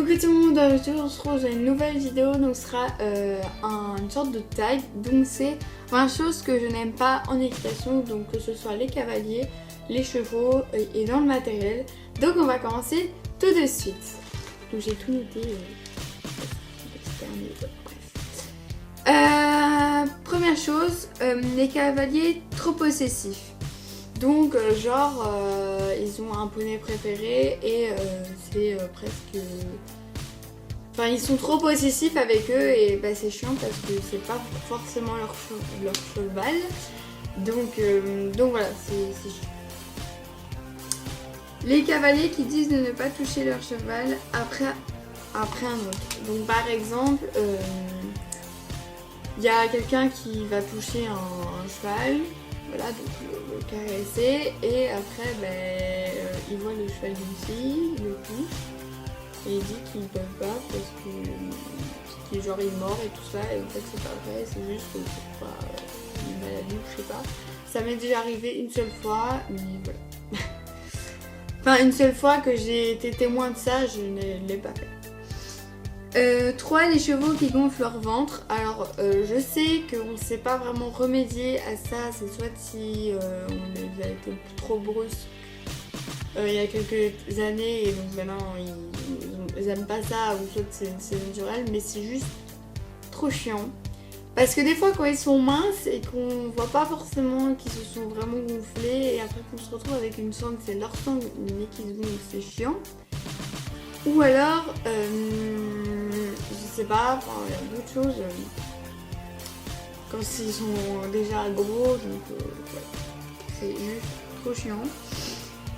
Coucou tout le monde, aujourd'hui on se retrouve dans une nouvelle vidéo, donc ce sera une sorte de tag. Donc c'est une chose que je n'aime pas en équitation, donc que ce soit les cavaliers, les chevaux et dans le matériel. Donc on va commencer tout de suite. Donc j'ai tout noté. Première chose, les cavaliers trop possessifs. Donc genre ils ont un poney préféré et c'est presque... Enfin ils sont trop possessifs avec eux et bah, c'est chiant parce que c'est pas forcément leur cheval. Donc voilà, c'est chiant. Les cavaliers qui disent de ne pas toucher leur cheval après un autre. Donc par exemple, il y a quelqu'un qui va toucher un cheval. Voilà, donc le caresser et après il voit le cheval d'une fille, il le touche et il dit qu'ils peuvent pas parce que genre il est mort et tout ça et en fait c'est pas vrai, c'est juste que c'est pas une maladie ou je sais pas. Ça m'est déjà arrivé une seule fois mais voilà. Enfin une seule fois que j'ai été témoin de ça, je ne l'ai pas fait. 3. Les chevaux qui gonflent leur ventre. Alors je sais qu'on ne sait pas vraiment remédier à ça, c'est soit si on les a été trop brusques il y a quelques années et donc maintenant ils aiment pas ça ou soit c'est naturel, mais c'est juste trop chiant. Parce que des fois quand ils sont minces et qu'on voit pas forcément qu'ils se sont vraiment gonflés et après qu'on se retrouve avec une sangle, c'est leur sangle mais qui se gonfle, c'est chiant. Ou alors, je sais pas, il y a d'autres choses, quand ils sont déjà gros, donc ouais, c'est juste trop chiant.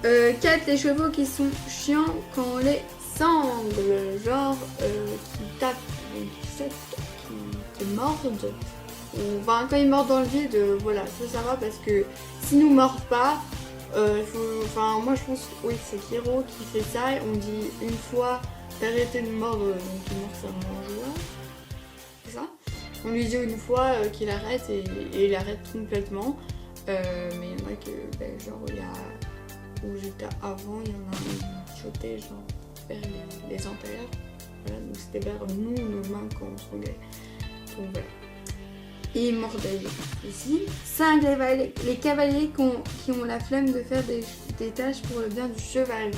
4. Les chevaux qui sont chiants quand on les sangle, genre qui tapent, qui sautent, qui mordent. Enfin, quand ils mordent dans le vide, voilà, ça va parce que s'ils nous mordent pas, moi je pense oui c'est Kiro qui fait ça, on dit une fois d'arrêter de mordre, donc il mord sa mangeoire, c'est ça. On lui dit une fois qu'il arrête et il arrête complètement, mais il y en a que genre il y a où j'étais avant, il y en a un qui sautait genre vers les antérieurs, voilà, donc c'était vers nous, nos mains quand on se roulait, donc voilà. Et ils mordaient ici. 5. Les cavaliers qui ont la flemme de faire des tâches pour le bien du cheval.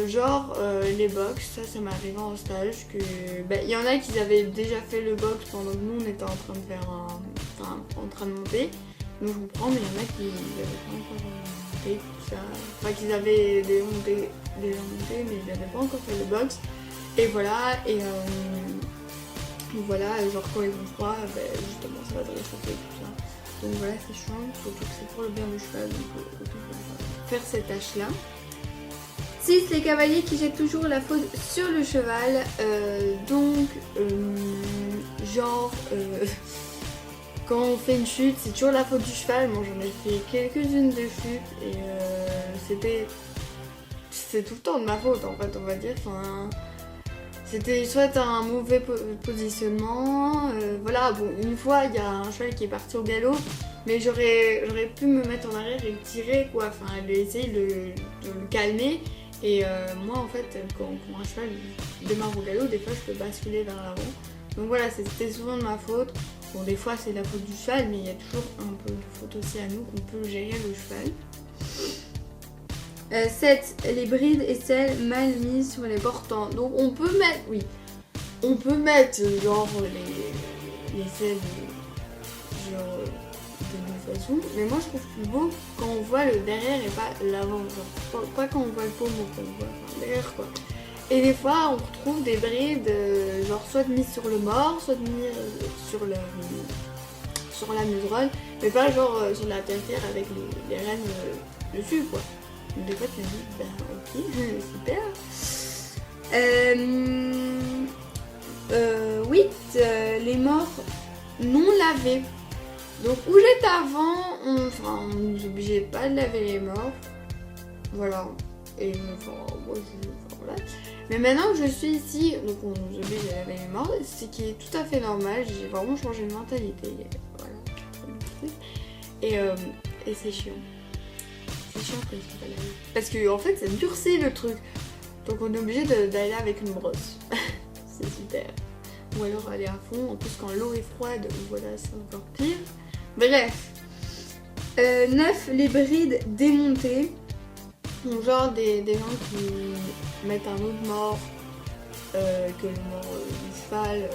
Genre les box, ça m'arrivait en stage que il y en a qui avaient déjà fait le box pendant que nous on était en train de faire en train de monter. Donc je comprends, mais il y en a qui n'avaient pas encore monté tout ça. Enfin qu'ils avaient déjà monté mais ils n'avaient pas encore fait le box. Et voilà, donc voilà, genre quand ils vont froid, justement ça va te réchauffer tout ça. Donc voilà, c'est chiant, surtout que c'est pour le bien du cheval, donc autant faire cette tâche là. 6. Les cavaliers qui jettent toujours la faute sur le cheval, quand on fait une chute, c'est toujours la faute du cheval. Moi j'en ai fait quelques-unes de chutes et c'est tout le temps de ma faute en fait, on va dire. C'était soit un mauvais positionnement, voilà, bon, une fois il y a un cheval qui est parti au galop, mais j'aurais pu me mettre en arrière et tirer quoi, enfin essayer de le calmer, et moi en fait quand un cheval démarre au galop, des fois je peux basculer vers l'avant, donc voilà, c'était souvent de ma faute. Bon, des fois c'est la faute du cheval, mais il y a toujours un peu de faute aussi à nous qu'on peut gérer le cheval. 7. Les brides et selles mal mises sur les portants. Donc on peut mettre genre les selles genre de façon, mais moi je trouve plus beau quand on voit le derrière et pas l'avant, genre pas quand on voit le pommeau, quand on voit derrière quoi. Et des fois on retrouve des brides genre soit de mise sur le mors, soit de mise sur la muserolle, mais pas genre sur la tertiaire avec les rênes dessus quoi. Donc des fois tu te dis ok super. 8. Les morts non lavés. Donc où j'étais avant, on nous obligeait pas de laver les morts. Voilà. Et moi voilà. Mais maintenant que je suis ici, donc on nous oblige à laver les morts, ce qui est tout à fait normal. J'ai vraiment changé de mentalité. Voilà. Et c'est chiant. C'est chiant que ça pas laver. Parce que en fait ça durcit le truc. Donc on est obligé d'aller avec une brosse. C'est super. Ou alors aller à fond. En plus quand l'eau est froide, voilà, c'est encore pire. Bref. 9. Les brides démontées. Donc, genre des gens qui mettent un autre mort que le mort du cheval,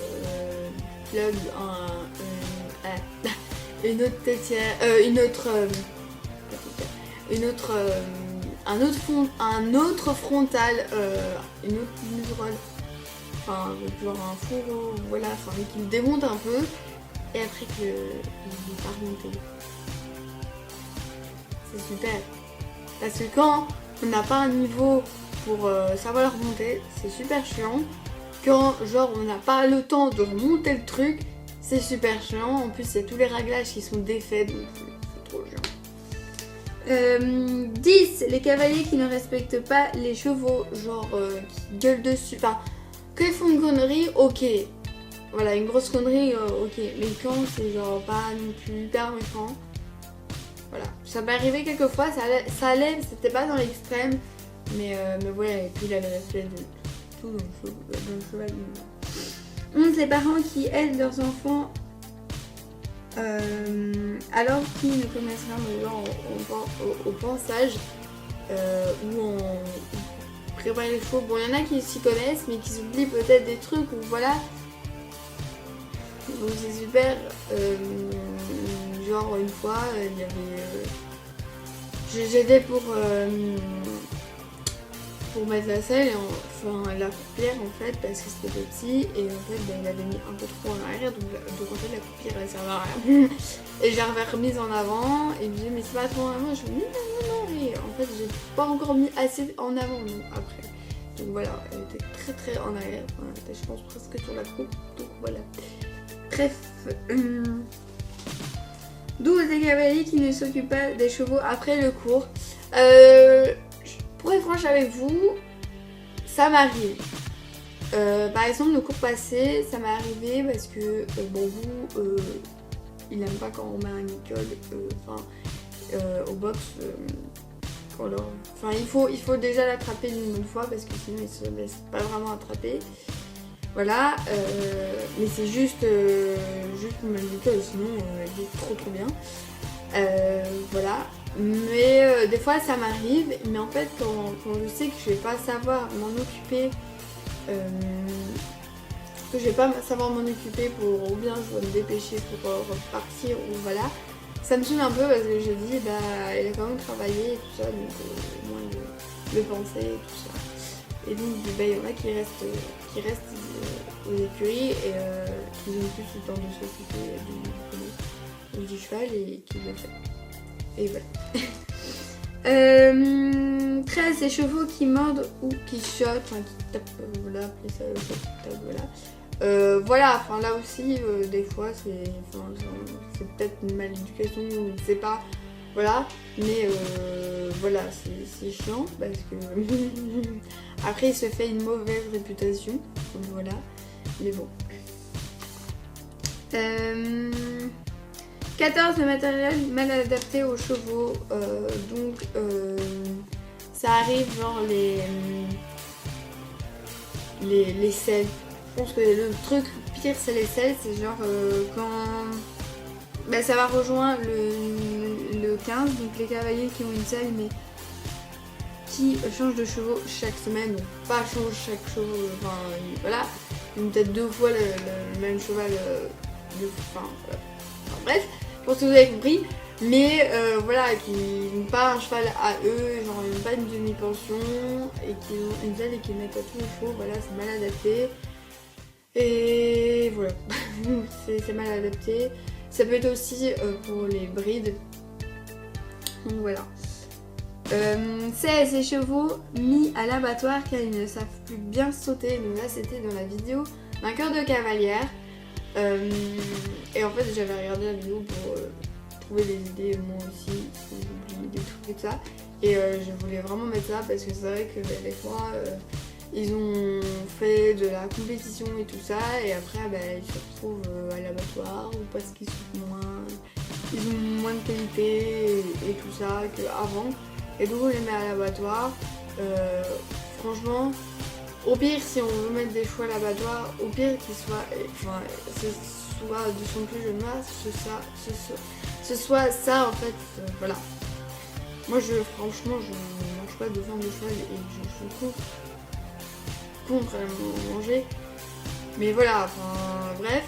plug une autre tétière, un autre frontal, une autre muserolle, enfin genre un fourreau, voilà, enfin qui le démonte un peu et après qu'il n'est pas remonté. C'est super. Parce que quand on n'a pas un niveau pour savoir le remonter, c'est super chiant. Quand genre on n'a pas le temps de remonter le truc, c'est super chiant. En plus il y a tous les réglages qui sont défaits, donc c'est trop chiant. 10. Les cavaliers qui ne respectent pas les chevaux, genre qui gueulent dessus. Enfin, quand ils font une connerie, ok. Voilà, une grosse connerie, ok. Mais quand c'est genre pas non plus hyper méchant. Voilà, ça m'est arrivé quelques fois, ça allait, c'était pas dans l'extrême, mais voilà, et puis il avait respect de tout dans le cheval. 11. Les parents qui aident leurs enfants alors qu'ils ne connaissent rien genre au pansage ou en préparer les chevaux. Bon, il y en a qui s'y connaissent, mais qui s'oublient peut-être des trucs ou voilà. Donc c'est super. Genre une fois, il y avait. J'aidais pour mettre la selle, enfin la coupière en fait, parce que c'était petit et en fait il avait mis un peu trop en arrière, donc en fait la coupière elle servait à rien. Et je l'avais remise en avant et il me disait mais c'est pas trop en avant. Je me dis non, et en fait j'ai pas encore mis assez en avant donc, après. Donc voilà, elle était très très en arrière, enfin, elle était je pense presque sur la croupe, donc voilà. Bref. 12. Les cavaliers qui ne s'occupent pas des chevaux après le cours. Pour être franche avec vous, ça m'arrive. Par exemple, le cours passé, ça m'est arrivé parce que, bon, vous, il n'aime pas quand on met un nickel, au box. Enfin, il faut déjà l'attraper une bonne fois parce que sinon il se laisse pas vraiment attraper. Voilà, mais c'est juste pour mettre le nickel, sinon il est trop bien. Voilà. Mais des fois ça m'arrive, mais en fait quand je sais que je vais pas savoir m'en occuper, pour, ou bien je dois me dépêcher pour repartir, ou voilà, ça me saoule un peu parce que je dis bah il a quand même travaillé et tout ça, donc au moins le penser et tout ça. Et donc bah, il y en a qui restent aux écuries et qui ont plus le temps de s'occuper du cheval et qui le fait. Et voilà. 13. Les chevaux qui mordent ou qui chotent, enfin qui tapent, voilà, après ça, tape, voilà. Voilà, enfin là aussi, des fois, c'est peut-être une maléducation, on ne sait pas, voilà. Mais voilà, c'est chiant parce que après il se fait une mauvaise réputation, donc voilà. Mais bon. 14. Le matériel mal adapté aux chevaux, donc ça arrive genre les selles. Je pense que le truc pire c'est les selles, c'est genre quand bah, ça va rejoindre le 15, donc les cavaliers qui ont une selle mais qui changent de chevaux chaque semaine, donc pas change chaque chevaux, enfin voilà, peut-être 2 fois le même cheval, bref. Je pense que vous avez compris, mais voilà, qui n'ont pas un cheval à eux, genre ils n'ont pas une demi-pension et qui ont une selle et qui mettent à tous les chevaux, voilà, c'est mal adapté. Et voilà, c'est mal adapté. Ça peut être aussi pour les brides. Donc voilà. 16. Les chevaux mis à l'abattoir car ils ne savent plus bien sauter. Donc là c'était dans la vidéo d'un cœur de cavalière. Et en fait j'avais regardé la vidéo pour trouver des idées moi aussi, j'ai oublié des trucs et tout ça. Et je voulais vraiment mettre ça parce que c'est vrai que des fois ils ont fait de la compétition et tout ça et après ils se retrouvent à l'abattoir ou parce qu'ils ont moins de qualité et tout ça qu'avant. Et donc on les met à l'abattoir. franchement, au pire, si on veut mettre des choux à l'abattoir, au pire qu'il soit, enfin, ce soit de son plus jeune âge, ce soit ça en fait, voilà. Moi, franchement, je ne mange pas de viande de cheval et je suis contre à manger. Mais voilà, enfin, bref,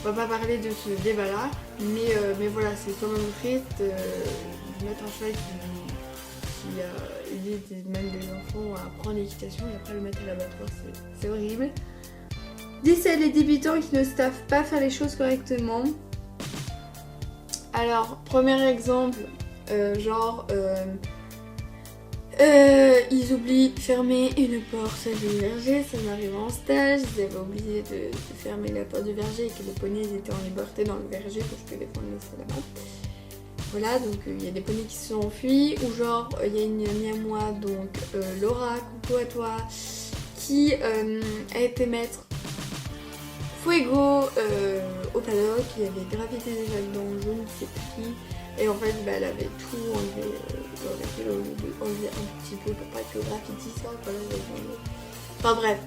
on va pas parler de ce débat-là. Mais voilà, c'est quand même triste de mettre un cheval qui a aidé même des enfants à apprendre l'équitation et après le mettre à l'abattoir, c'est horrible. 17 les débutants qui ne savent pas faire les choses correctement. Alors, premier exemple, ils oublient de fermer une porte du verger, ça m'arrive en stage, ils avaient oublié de fermer la porte du verger et que les poneys étaient en liberté dans le verger parce que les poneys c'est là-bas. Voilà, donc il y a des poneys qui se sont enfuis, ou genre il y a une amie à moi, donc Laura, coucou à toi, qui a été mettre Fuego au paddock, il y avait gravité déjà dedans, je ne sais plus qui. Et en fait, elle avait tout enlevé, enlevé un petit peu pour pas que le graffiti sorte. Voilà, enfin bref,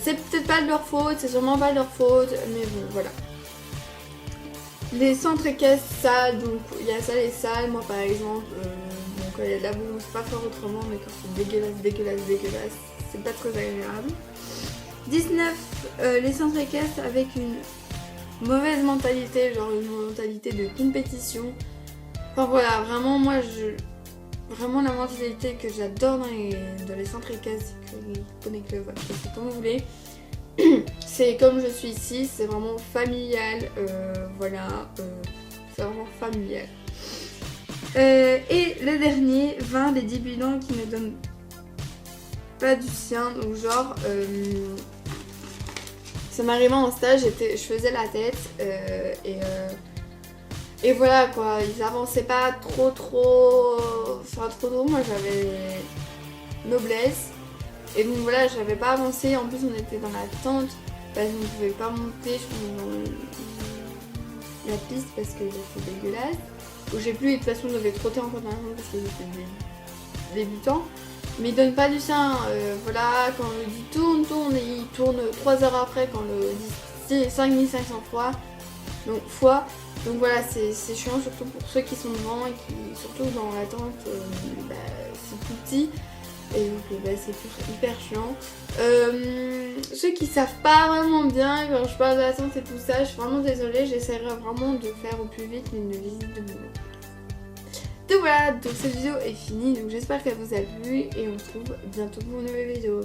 c'est peut-être pas de leur faute, c'est sûrement pas de leur faute, mais bon, voilà. Les centres et caisses sales, donc il y a ça les salles, moi par exemple, bon, quand il y a de la boue, c'est pas faire autrement, mais quand c'est dégueulasse, c'est pas très agréable. 19, les centres et caisses avec une mauvaise mentalité, genre une mentalité de compétition. Enfin voilà, vraiment moi vraiment la mentalité que j'adore dans les centres et caisses, les poney club, voilà, c'est comme vous voulez. C'est comme je suis ici, c'est vraiment familial, voilà, c'est vraiment familial. Et le dernier, 20 les débutants qui ne donnent pas du sien, donc genre ça m'arrivait en stage, je faisais la tête et voilà quoi, ils avançaient pas trop moi j'avais noblesse et donc voilà, j'avais pas avancé, en plus on était dans la tente parce qu'on pouvait pas monter, je pense dans la piste parce que c'était dégueulasse, où j'ai plus et de toute façon je devais trotter encore dans la tente parce que j'étais débutant. Mais il donne pas du sien, voilà, quand on le dit tourne, et il tourne 3 heures après quand on le dit 5500 fois. Donc voilà, c'est chiant surtout pour ceux qui sont devant et qui, surtout dans l'attente, c'est tout petit. Et donc c'est hyper chiant. Ceux qui savent pas vraiment bien quand je parle d'attente et tout ça, je suis vraiment désolée, j'essaierai vraiment de faire au plus vite une visite de boulot. Donc voilà, donc cette vidéo est finie, donc j'espère qu'elle vous a plu et on se retrouve bientôt pour une nouvelle vidéo.